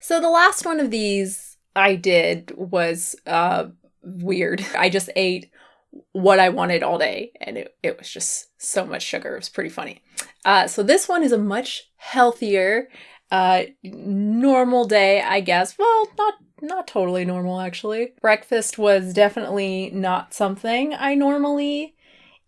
So the last one of these I did was weird. I just ate what I wanted all day, and it was just so much sugar. It was pretty funny. So this one is a much healthier, normal day, I guess. Well, not totally normal, actually. Breakfast was definitely not something I normally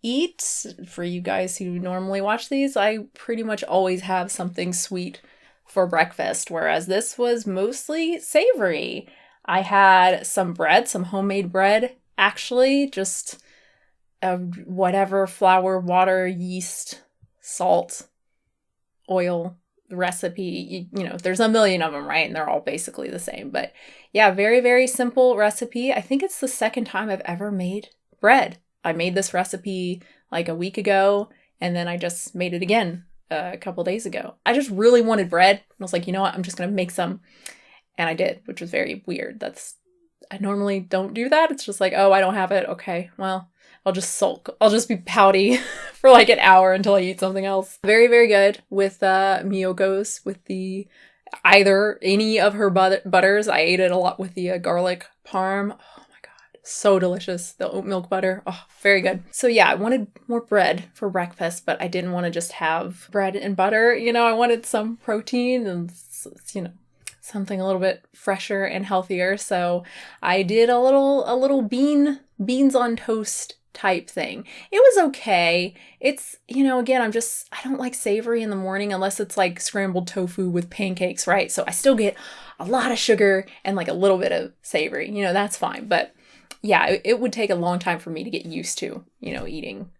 eat. For you guys who normally watch these, I pretty much always have something sweet for breakfast, whereas this was mostly savory. I had some bread, some homemade bread, actually, just whatever flour, water, yeast, salt, oil recipe. You know, there's a million of them, right? And they're all basically the same. But yeah, very, very simple recipe. I think it's the second time I've ever made bread. I made this recipe like a week ago, and then I just made it again a couple days ago. I just really wanted bread. I was like, you know what? I'm just going to make some. And I did, which was very weird. I normally don't do that. It's just like, oh, I don't have it. Okay, well, I'll just sulk. I'll just be pouty for like an hour until I eat something else. Very, very good with Miyoko's, with either any of her butters. I ate it a lot with the garlic parm. Oh my God, so delicious. The oat milk butter. Oh, very good. So yeah, I wanted more bread for breakfast, but I didn't want to just have bread and butter. You know, I wanted some protein and, you know, something a little bit fresher and healthier. So I did a little beans on toast type thing. It was okay. It's, you know, again, I don't like savory in the morning unless it's like scrambled tofu with pancakes, right? So I still get a lot of sugar and like a little bit of savory, you know, that's fine. But yeah, it would take a long time for me to get used to, you know, eating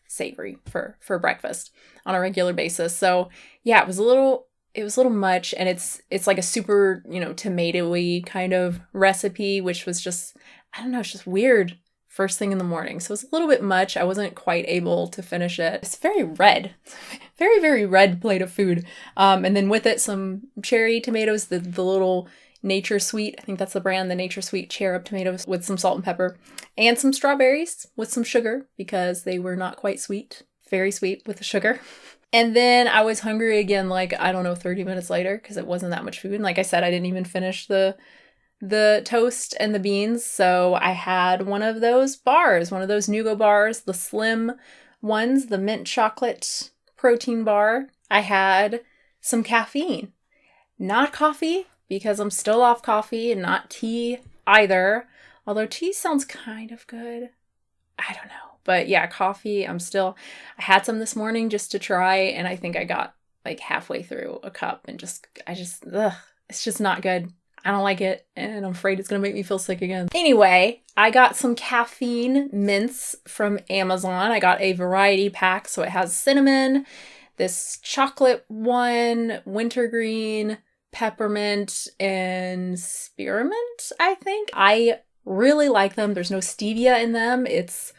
savory for breakfast on a regular basis. So yeah, it was a little much, and it's like a super, you know, tomato-y kind of recipe, which was just, I don't know, it's just weird first thing in the morning. So it was a little bit much. I wasn't quite able to finish it. It's very red. Very, very red plate of food. And then with it, some cherry tomatoes, the little Nature Sweet, I think that's the brand, the Nature Sweet cherub tomatoes with some salt and pepper, and some strawberries with some sugar because they were not quite sweet. Very sweet with the sugar. And then I was hungry again, like, I don't know, 30 minutes later, because it wasn't that much food. And like I said, I didn't even finish the toast and the beans. So I had one of those bars, one of those Nugo bars, the slim ones, the mint chocolate protein bar. I had some caffeine. Not coffee, because I'm still off coffee, and not tea either. Although tea sounds kind of good. I don't know. But yeah, coffee, I had some this morning just to try, and I think I got like halfway through a cup and it's just not good. I don't like it, and I'm afraid it's going to make me feel sick again. Anyway, I got some caffeine mints from Amazon. I got a variety pack, so it has cinnamon, this chocolate one, wintergreen, peppermint, and spearmint, I think. I really like them. There's no stevia in them. It's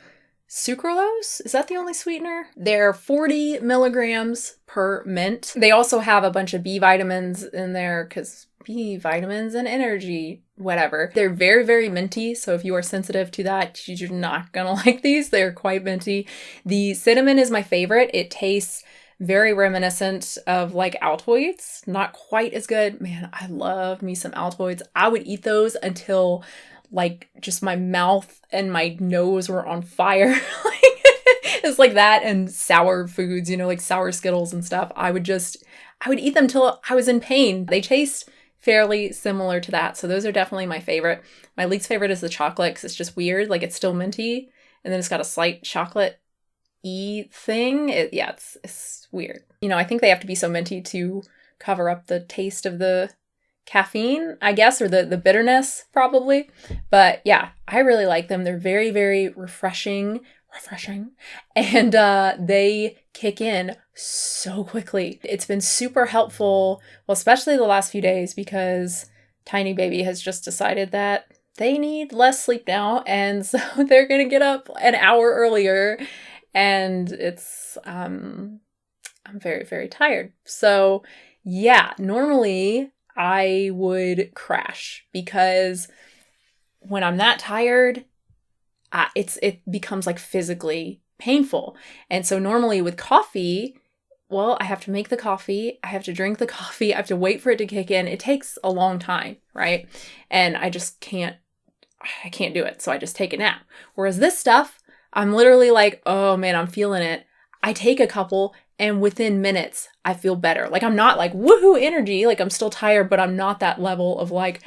sucralose? Is that the only sweetener? They're 40 milligrams per mint. They also have a bunch of B vitamins in there because B vitamins and energy, whatever. They're very, very minty. So if you are sensitive to that, you're not gonna like these. They're quite minty. The cinnamon is my favorite. It tastes very reminiscent of like Altoids. Not quite as good. Man, I love me some Altoids. I would eat those until like just my mouth and my nose were on fire. It's like that and sour foods, you know, like sour Skittles and stuff. I would eat them till I was in pain. They taste fairly similar to that. So those are definitely my favorite. My least favorite is the chocolate because it's just weird. Like it's still minty and then it's got a slight chocolate-y thing. It's weird. You know, I think they have to be so minty to cover up the taste of the caffeine, I guess, or the bitterness probably. But yeah, I really like them. They're very, very refreshing, and they kick in so quickly. It's been super helpful, well, especially the last few days, because tiny baby has just decided that they need less sleep now, and so they're gonna get up an hour earlier, and it's I'm very, very tired. So yeah, normally I would crash because when I'm that tired, it becomes like physically painful. And so normally with coffee, well, I have to make the coffee, I have to drink the coffee, I have to wait for it to kick in. It takes a long time, right? And I just can't do it. So I just take a nap. Whereas this stuff, I'm literally like, oh man, I'm feeling it. I take a couple and within minutes, I feel better. Like I'm not like woohoo energy, like I'm still tired, but I'm not that level of like,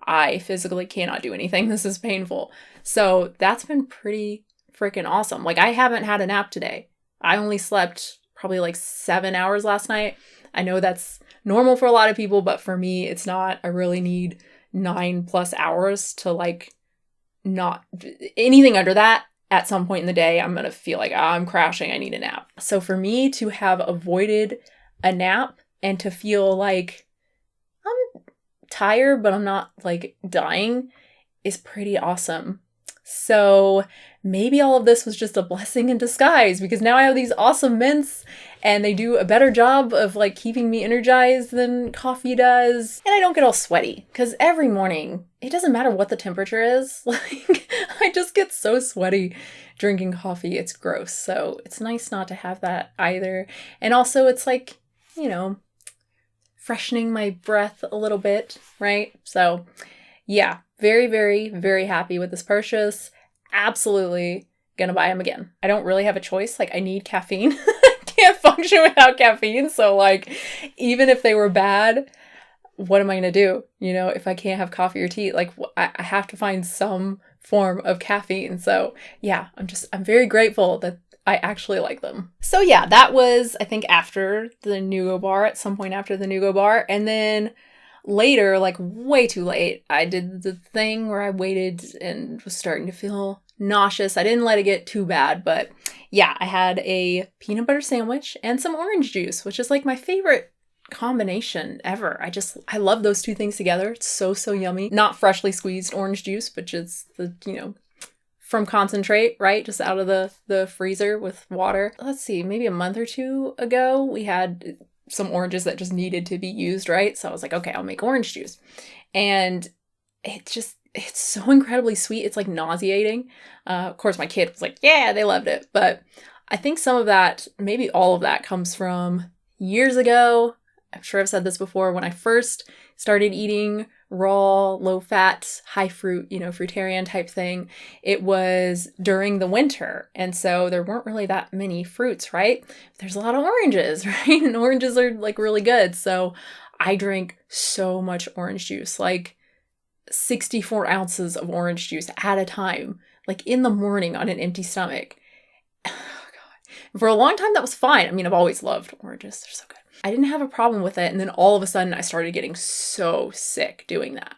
I physically cannot do anything. This is painful. So that's been pretty freaking awesome. Like I haven't had a nap today. I only slept probably like 7 hours last night. I know that's normal for a lot of people, but for me, it's not. I really need 9+ hours to like not anything under that. At some point in the day, I'm going to feel like I'm crashing. I need a nap. So for me to have avoided a nap and to feel like I'm tired, but I'm not like dying is pretty awesome. So maybe all of this was just a blessing in disguise because now I have these awesome mints and they do a better job of like keeping me energized than coffee does. And I don't get all sweaty because every morning, it doesn't matter what the temperature is. Like I just get so sweaty drinking coffee. It's gross. So it's nice not to have that either. And also it's like, you know, freshening my breath a little bit, right? So yeah, very, very, very happy with this purchase. Absolutely gonna buy them again. I don't really have a choice. Like I need caffeine. I can't function without caffeine. So like, even if they were bad, what am I gonna do? You know, if I can't have coffee or tea, like I have to find some form of caffeine. So yeah, I'm very grateful that I actually like them. So yeah, that was, I think, after the Nugo bar, at some point after the Nugo bar. And then later, like way too late, I did the thing where I waited and was starting to feel nauseous. I didn't let it get too bad, but yeah, I had a peanut butter sandwich and some orange juice, which is like my favorite combination ever. I love those two things together. It's so, so yummy. Not freshly squeezed orange juice, but just the, you know, from concentrate, right? Just out of the freezer with water. Let's see, maybe a month or two ago, we had some oranges that just needed to be used, right? So I was like, okay, I'll make orange juice. And it's so incredibly sweet. It's like nauseating. Of course, my kid was like, yeah, they loved it. But I think some of that, maybe all of that comes from years ago. I'm sure I've said this before. When I first started eating raw, low-fat, high-fruit, you know, fruitarian type thing, it was during the winter. And so there weren't really that many fruits, right? There's a lot of oranges, right? And oranges are like really good. So I drank so much orange juice, like 64 ounces of orange juice at a time, like in the morning on an empty stomach. Oh, God. For a long time, that was fine. I mean, I've always loved oranges. They're so good. I didn't have a problem with it. And then all of a sudden I started getting so sick doing that.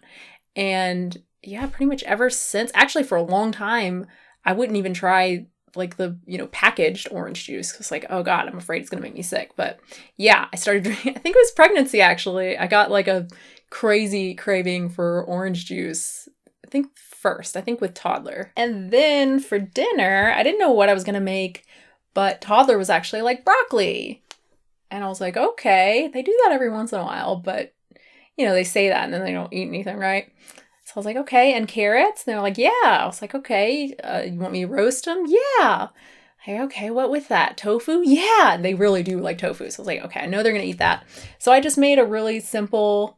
And yeah, pretty much ever since, actually for a long time, I wouldn't even try like the, you know, packaged orange juice. Cause like, oh God, I'm afraid it's going to make me sick. But yeah, I started drinking, I think it was pregnancy actually. I got like a crazy craving for orange juice. I think with toddler. And then for dinner, I didn't know what I was going to make, but toddler was actually like broccoli. And I was like, okay, they do that every once in a while, but, you know, they say that and then they don't eat anything, right? So I was like, okay, and carrots? And they're like, yeah. I was like, okay, you want me to roast them? Yeah. Okay, what with that? Tofu? Yeah. And they really do like tofu. So I was like, okay, I know they're going to eat that. So I just made a really simple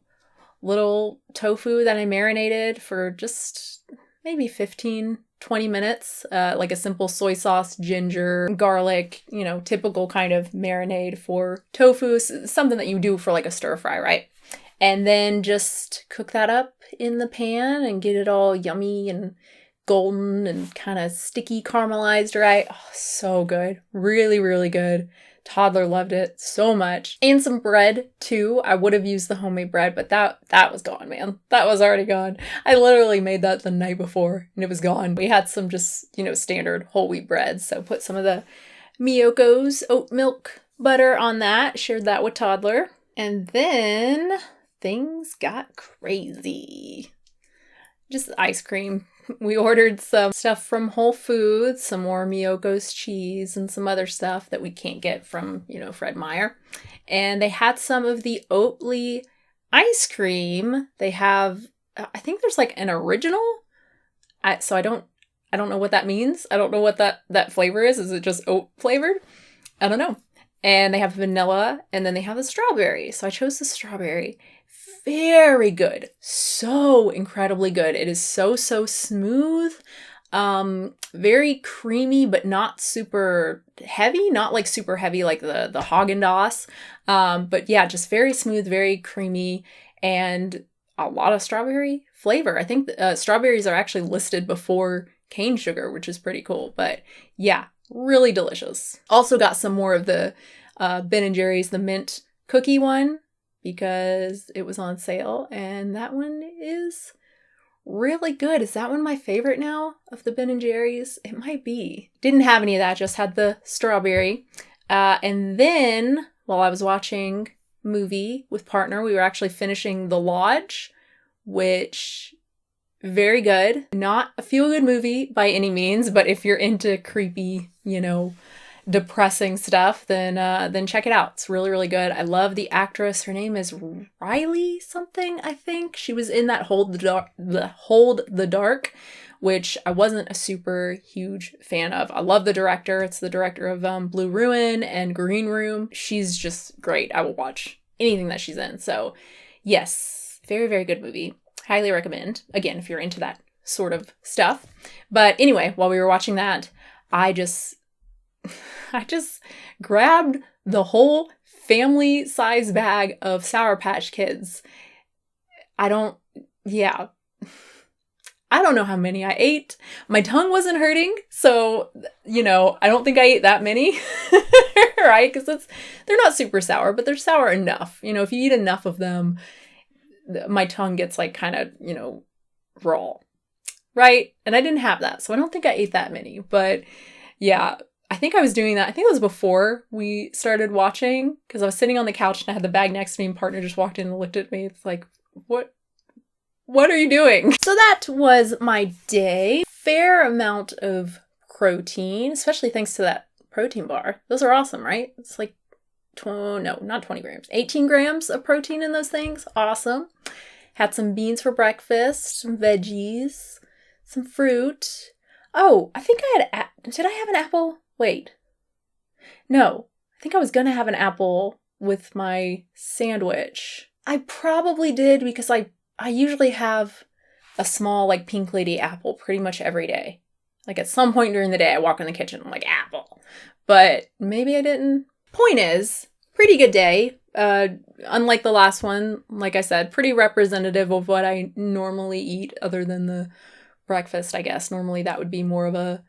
little tofu that I marinated for just maybe 15-20 minutes, like a simple soy sauce, ginger, garlic, you know, typical kind of marinade for tofu, something that you do for like a stir fry, right? And then just cook that up in the pan and get it all yummy and golden and kind of sticky caramelized, right? Oh, so good. Really, really good. Toddler loved it so much. And some bread too. I would have used the homemade bread, but that was gone, man. That was already gone. I literally made that the night before and it was gone. We had some just, you know, standard whole wheat bread. So put some of the Miyoko's oat milk butter on that. Shared that with toddler. And then things got crazy. Just ice cream. We ordered some stuff from Whole Foods, some more Miyoko's cheese and some other stuff that we can't get from, you know, Fred Meyer. And they had some of the Oatly ice cream. They have, I think there's like an original. So I don't know what that means. I don't know what that flavor is. Is it just oat flavored? I don't know. And they have vanilla, and then they have the strawberry. So I chose the strawberry. Very good. So incredibly good. It is so smooth. Very creamy, but not super heavy. Not like super heavy like the Haagen-Dazs. But yeah, just very smooth, very creamy, and a lot of strawberry flavor. I think strawberries are actually listed before cane sugar, which is pretty cool. But yeah, really delicious. Also got some more of the Ben & Jerry's, the mint cookie one, because it was on sale, and that one is really good. Is that one my favorite now of the Ben & Jerry's? It might be. Didn't have any of that, just had the strawberry. And then, while I was watching movie with partner, we were actually finishing The Lodge, which very good. Not a feel-good movie by any means, but if you're into creepy, depressing stuff, then check it out. It's really, really good. I love the actress. Her name is Riley something, I think. She was in that Hold the Dark, which I wasn't a super huge fan of. I love the director. It's the director of Blue Ruin and Green Room. She's just great. I will watch anything that she's in. So yes, very, very good movie. Highly recommend. Again, if you're into that sort of stuff. But anyway, while we were watching that, I just grabbed the whole family size bag of Sour Patch Kids. I don't know how many I ate. My tongue wasn't hurting, so, I don't think I ate that many, right? Because they're not super sour, but they're sour enough. If you eat enough of them, my tongue gets like kind of, raw, right? And I didn't have that, so I don't think I ate that many. But yeah, I think I was doing that. I think it was before we started watching, because I was sitting on the couch and I had the bag next to me, and partner just walked in and looked at me. It's like, what are you doing? So that was my day. Fair amount of protein, especially thanks to that protein bar. Those are awesome, right? It's like not 20 grams, 18 grams of protein in those things. Awesome. Had some beans for breakfast, some veggies, some fruit. Oh, I think did I have an apple? Wait. No, I think I was gonna have an apple with my sandwich. I probably did, because I usually have a small like Pink Lady apple pretty much every day. Like at some point during the day, I walk in the kitchen, I'm like, apple. But maybe I didn't. Point is, pretty good day. Unlike the last one, like I said, pretty representative of what I normally eat other than the breakfast, I guess. Normally that would be more of a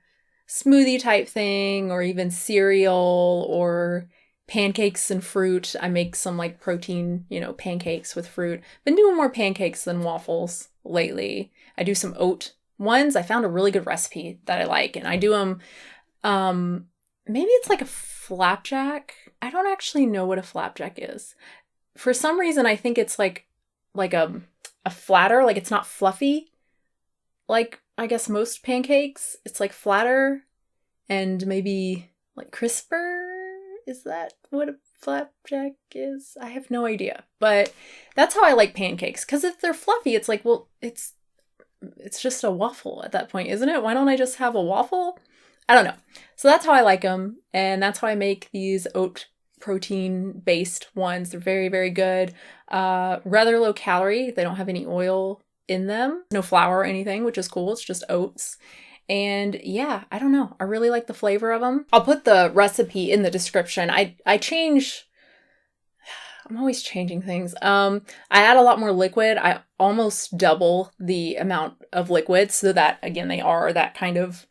smoothie type thing, or even cereal, or pancakes and fruit. I make some like protein, pancakes with fruit. Been doing more pancakes than waffles lately. I do some oat ones. I found a really good recipe that I like, and I do them, maybe it's like a flapjack. I don't actually know what a flapjack is. For some reason, I think it's like a flatter, like it's not fluffy. Like, I guess most pancakes, it's like flatter and maybe like crisper. Is that what a flapjack is? I have no idea. But that's how I like pancakes. Because if they're fluffy, it's like, well, it's just a waffle at that point, isn't it? Why don't I just have a waffle? I don't know. So that's how I like them. And that's how I make these oat protein-based ones. They're very, very good. Rather low calorie. They don't have any oil in them. No flour or anything, which is cool. It's just oats. And yeah, I don't know. I really like the flavor of them. I'll put the recipe in the description. I'm always changing things. I add a lot more liquid. I almost double the amount of liquid so that, again, they are that kind of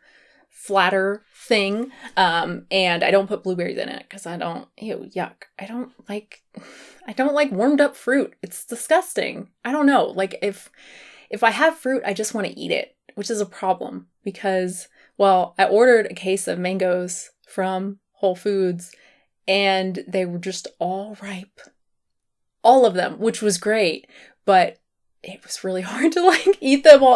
flatter thing. And I don't put blueberries in it because yuck. I don't like warmed up fruit. It's disgusting. I don't know. Like if I have fruit, I just want to eat it, which is a problem because, well, I ordered a case of mangoes from Whole Foods and they were just all ripe. All of them, which was great, but it was really hard to eat them all.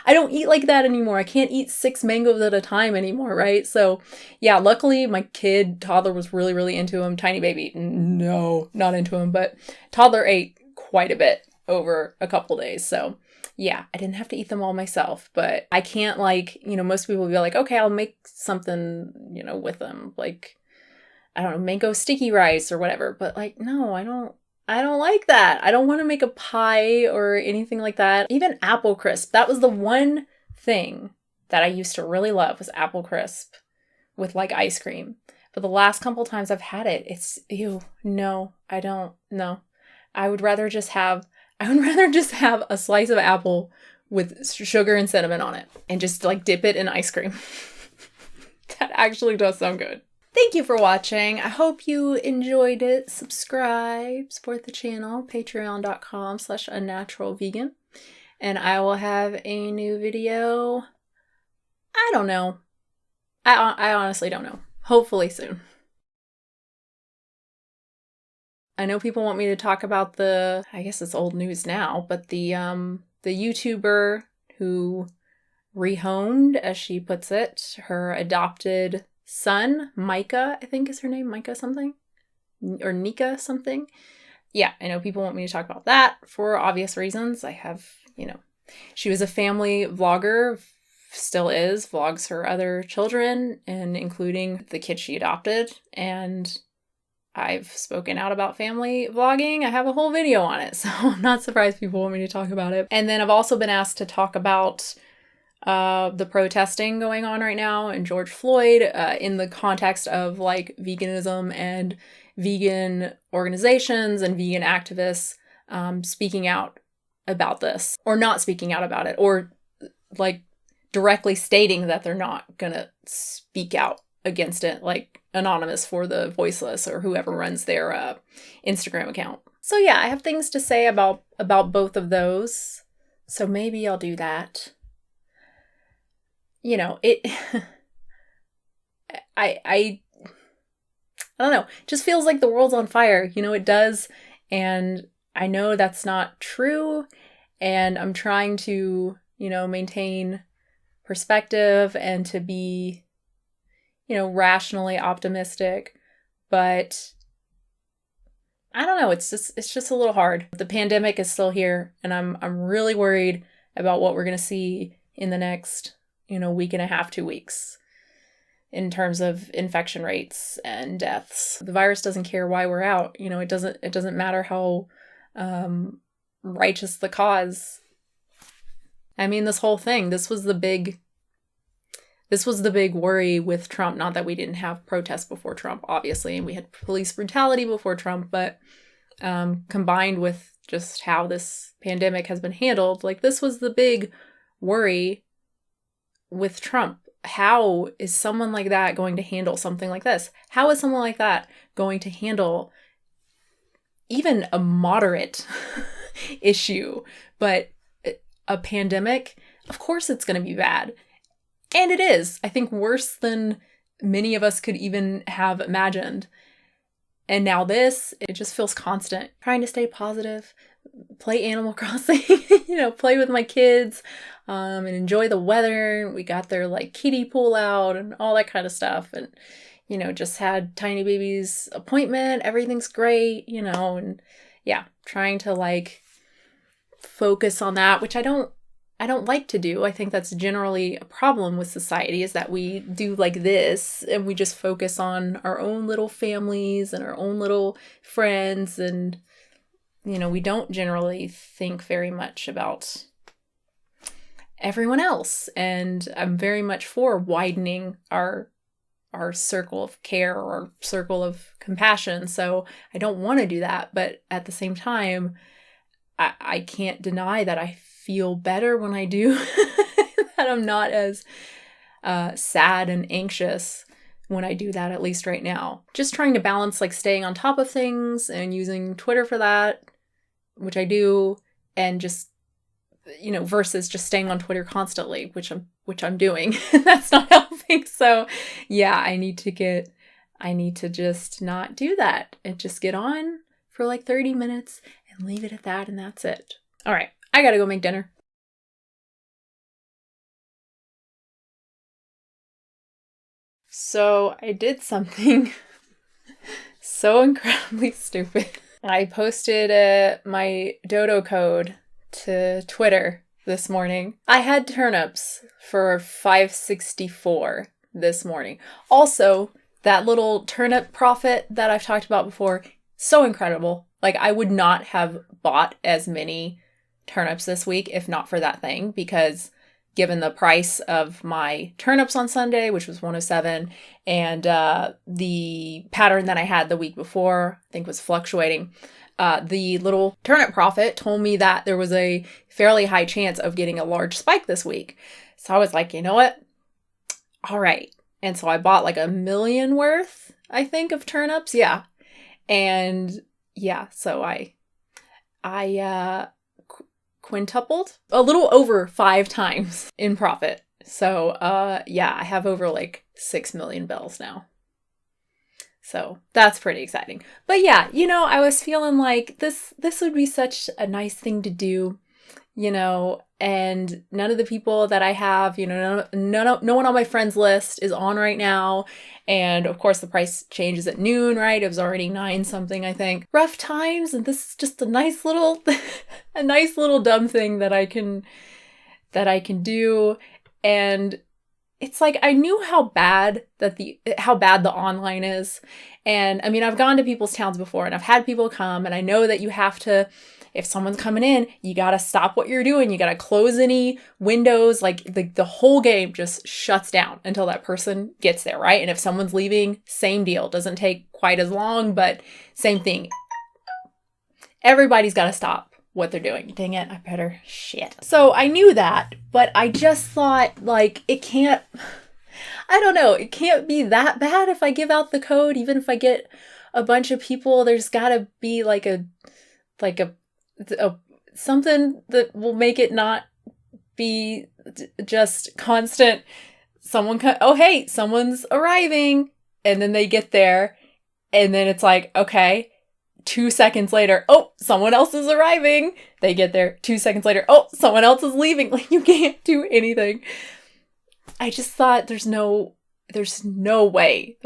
I don't eat like that anymore. I can't eat 6 mangoes at a time anymore, right? So yeah, luckily my toddler was really, really into them. Tiny baby, no, not into them, but toddler ate quite a bit over a couple days. So yeah, I didn't have to eat them all myself, but I can't most people will be like, okay, I'll make something, with them. I don't know, mango sticky rice or whatever. But like, no, I don't like that. I don't want to make a pie or anything like that. Even apple crisp. That was the one thing that I used to really love, was apple crisp with like ice cream. But the last couple times I've had it, it's ew. No, I don't. No. I would rather just have a slice of apple with sugar and cinnamon on it and just like dip it in ice cream. That actually does sound good. Thank you for watching. I hope you enjoyed it. Subscribe, support the channel, patreon.com/unnaturalvegan. And I will have a new video. I don't know. I honestly don't know. Hopefully soon. I know people want me to talk about I guess it's old news now, but the YouTuber who rehomed, as she puts it, her adopted son, Micah, I think is her name, Micah something? Or Nika something? Yeah, I know people want me to talk about that for obvious reasons. I have, she was a family vlogger, still is, vlogs her other children, and including the kid she adopted, and I've spoken out about family vlogging. I have a whole video on it, so I'm not surprised people want me to talk about it. And then I've also been asked to talk about the protesting going on right now and George Floyd in the context of like veganism and vegan organizations and vegan activists speaking out about this, or not speaking out about it, or like directly stating that they're not gonna speak out against it, like Anonymous for the Voiceless or whoever runs their Instagram account. So yeah, I have things to say about both of those, so maybe I'll do that. It I don't know, it just feels like the world's on fire, it does, and I know that's not true, and I'm trying to, maintain perspective and to be, rationally optimistic, but I don't know, it's just a little hard. The pandemic is still here, and I'm really worried about what we're going to see in the next, week and a half, 2 weeks in terms of infection rates and deaths. The virus doesn't care why we're out. It doesn't matter how righteous the cause. I mean, this whole thing, this was the big worry with Trump. Not that we didn't have protests before Trump, obviously, and we had police brutality before Trump, but combined with just how this pandemic has been handled, like, this was the big worry with Trump. How is someone like that going to handle something like this? How is someone like that going to handle even a moderate issue? But a pandemic, of course it's going to be bad. And it is, I think, worse than many of us could even have imagined. And now this, it just feels constant. Trying to stay positive, play Animal Crossing, play with my kids, and enjoy the weather. We got their like kiddie pool out and all that kind of stuff. And, just had Tiny Baby's appointment. Everything's great, and yeah, trying to like focus on that, which I don't like to do. I think that's generally a problem with society, is that we do like this and we just focus on our own little families and our own little friends, and we don't generally think very much about everyone else. And I'm very much for widening our circle of care or circle of compassion. So I don't want to do that, but at the same time, I can't deny that I feel better when I do, that I'm not as sad and anxious when I do that, at least right now. Just trying to balance like staying on top of things and using Twitter for that, which I do, and just, versus just staying on Twitter constantly, which I'm doing. That's not helping. So yeah, I need to just not do that and just get on for like 30 minutes and leave it at that, and that's it. All right, I gotta go make dinner. So I did something so incredibly stupid. I posted my dodo code to Twitter this morning. I had turnips for $5.64 this morning. Also, That little turnip profit that I've talked about before, so incredible. Like, I would not have bought as many turnips this week if not for that thing, because given the price of my turnips on Sunday, which was 107, and the pattern that I had the week before, I think was fluctuating, the little turnip profit told me that there was a fairly high chance of getting a large spike this week. So I was like, you know what? All right. And so I bought like 1 million worth, I think, of turnips. Yeah. And yeah, so I quintupled, a little over 5 times in profit. So yeah, I have over like 6 million bells now. So that's pretty exciting. But yeah, you know, I was feeling like this would be such a nice thing to do, you know, and none of the people that I have, you know, no one on my friends list is on right now. And of course the price changes at noon, right? It was already 9 something, I think. Rough times. And this is just a nice little, a nice little dumb thing that I can do. And it's like, I knew how bad the online is. And I mean, I've gone to people's towns before and I've had people come, and I know that you have to, if someone's coming in, you got to stop what you're doing. You got to close any windows. Like the whole game just shuts down until that person gets there, right? And if someone's leaving, same deal. Doesn't take quite as long, but same thing. Everybody's got to stop what they're doing. Dang it, I better shit. So I knew that, but I just thought, like, it can't be that bad if I give out the code. Even if I get a bunch of people, there's gotta be like a something that will make it not be just constant. Oh hey, someone's arriving, and then they get there, and then it's like, okay, 2 seconds later, oh, someone else is arriving. They get there. 2 seconds later, oh, someone else is leaving. Like, you can't do anything. I just thought there's no way.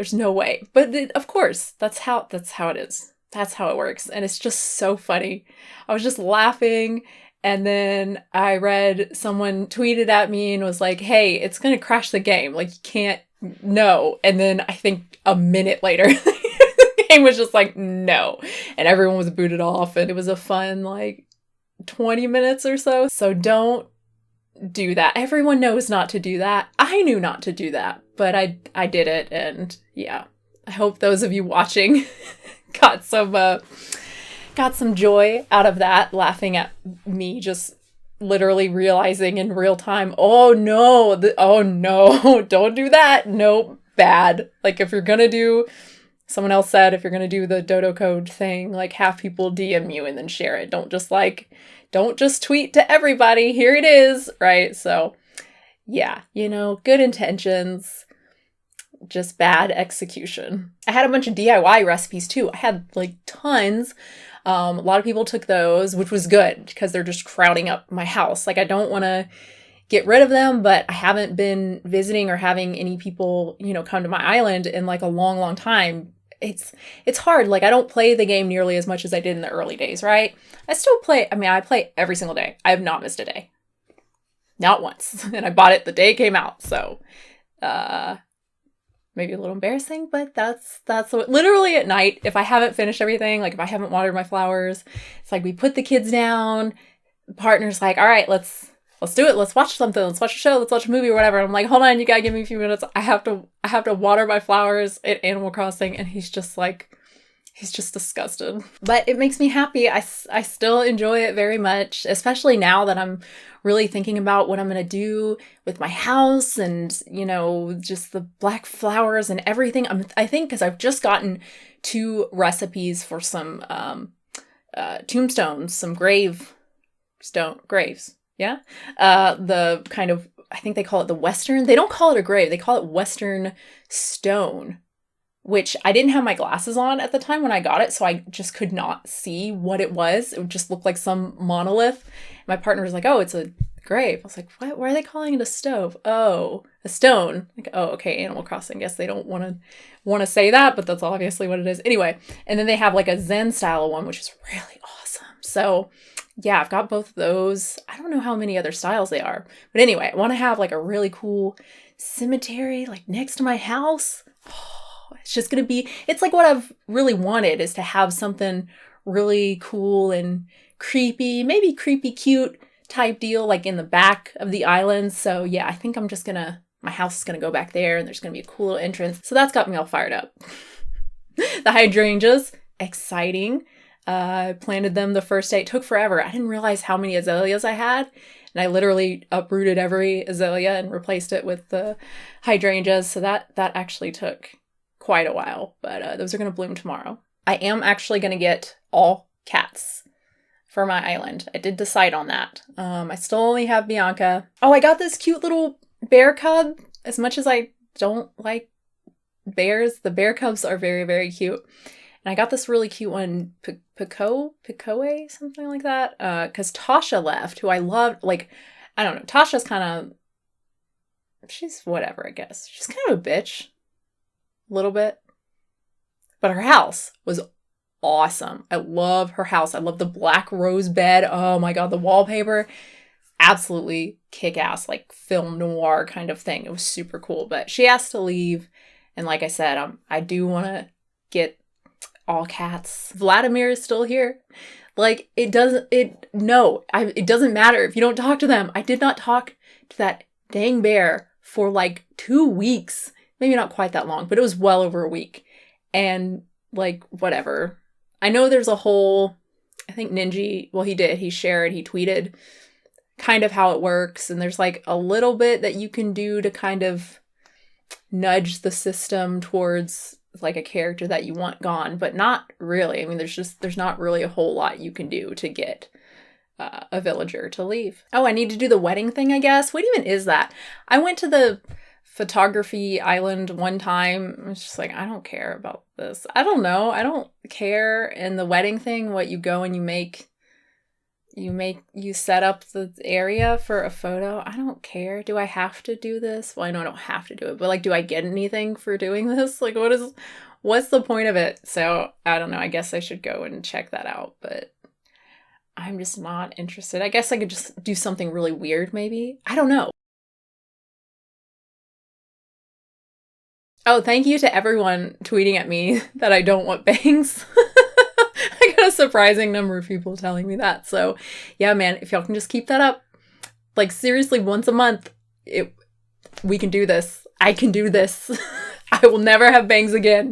But of course, that's how it is. That's how it works. And it's just so funny. I was just laughing. And then I read someone tweeted at me and was like, hey, it's going to crash the game. Like, you can't, no. And then I think a minute later, was just like, no, and everyone was booted off, and it was a fun like 20 minutes or so. So don't do that. Everyone knows not to do that. I knew not to do that, but I did it, and yeah, I hope those of you watching got some joy out of that, laughing at me just literally realizing in real time, oh no, don't do that. Nope, bad. Like, if you're gonna do, someone else said, if you're going to do the dodo code thing, like, have people DM you and then share it. Don't just tweet to everybody, here it is, right? So yeah, you know, good intentions, just bad execution. I had a bunch of DIY recipes too. I had like tons. A lot of people took those, which was good because they're just crowding up my house. Like, I don't want to get rid of them, but I haven't been visiting or having any people, you know, come to my island in like a long, long time. It's hard. Like, I don't play the game nearly as much as I did in the early days, right? I still play. I mean, I play every single day. I have not missed a day. Not once. And I bought it the day it came out. So, maybe a little embarrassing, but that's what, literally at night, if I haven't finished everything, like if I haven't watered my flowers, it's like we put the kids down, the partner's like, all right, let's do it. Let's watch something. Let's watch a show. Let's watch a movie or whatever. And I'm like, hold on, you gotta give me a few minutes. I have to water my flowers at Animal Crossing. And he's just disgusted. But it makes me happy. I still enjoy it very much, especially now that I'm really thinking about what I'm going to do with my house and, you know, just the black flowers and everything. I think because I've just gotten 2 recipes for some tombstones, some graves. Yeah. The kind of, I think they call it the Western. They don't call it a grave. They call it Western stone, which I didn't have my glasses on at the time when I got it. So I just could not see what it was. It just looked like some monolith. My partner was like, oh, it's a grave. I was like, what? Why are they calling it a stove? Oh, a stone. Like, oh, okay. Animal Crossing. Guess they don't want to say that, but that's obviously what it is. Anyway. And then they have like a Zen style one, which is really awesome. So yeah, I've got both of those. I don't know how many other styles they are. But anyway, I want to have like a really cool cemetery like next to my house. Oh, It's just going to be, it's like what I've really wanted, is to have something really cool and creepy, maybe creepy cute type deal, like in the back of the island. So yeah, I think I'm just gonna, my house is gonna go back there and there's gonna be a cool little entrance. So that's got me all fired up. The hydrangeas, exciting. I planted them the first day. It took forever. I didn't realize how many azaleas I had. And I literally uprooted every azalea and replaced it with the hydrangeas. So that actually took quite a while, but those are going to bloom tomorrow. I am actually going to get all cats for my island. I did decide on that. I still only have Bianca. Oh, I got this cute little bear cub. As much as I don't like bears, the bear cubs are very, very cute. And I got this really cute one, Picoe, something like that. Because Tasha left, who I loved. Like, I don't know. Tasha's kind of, she's whatever, I guess. She's kind of a bitch. A little bit. But her house was awesome. I love her house. I love the black rose bed. Oh my God, the wallpaper. Absolutely kick-ass, like film noir kind of thing. It was super cool. But she asked to leave. And like I said, I do want to get all cats. Vladimir is still here. Like, it doesn't matter if you don't talk to them. I did not talk to that dang bear for like 2 weeks. Maybe not quite that long, but it was well over a week. And like, whatever. I know there's a whole, I think Ninja, well, he tweeted kind of how it works. And there's like a little bit that you can do to kind of nudge the system towards like a character that you want gone, but not really. I mean, there's not really a whole lot you can do to get a villager to leave. Oh, I need to do the wedding thing, I guess. What even is that? I went to the photography island one time. It's just like, I don't care about this. I don't know. I don't care. And the wedding thing, what you go and you set up the area for a photo. I don't care. Do I have to do this? Well, I know I don't have to do it, but like, do I get anything for doing this? Like, what's the point of it? So I don't know. I guess I should go and check that out, but I'm just not interested. I guess I could just do something really weird, maybe. I don't know. Oh, thank you to everyone tweeting at me that I don't want bangs. I got a surprising number of people telling me that. So yeah, man, if y'all can just keep that up, like seriously, once a month, we can do this. I can do this. I will never have bangs again.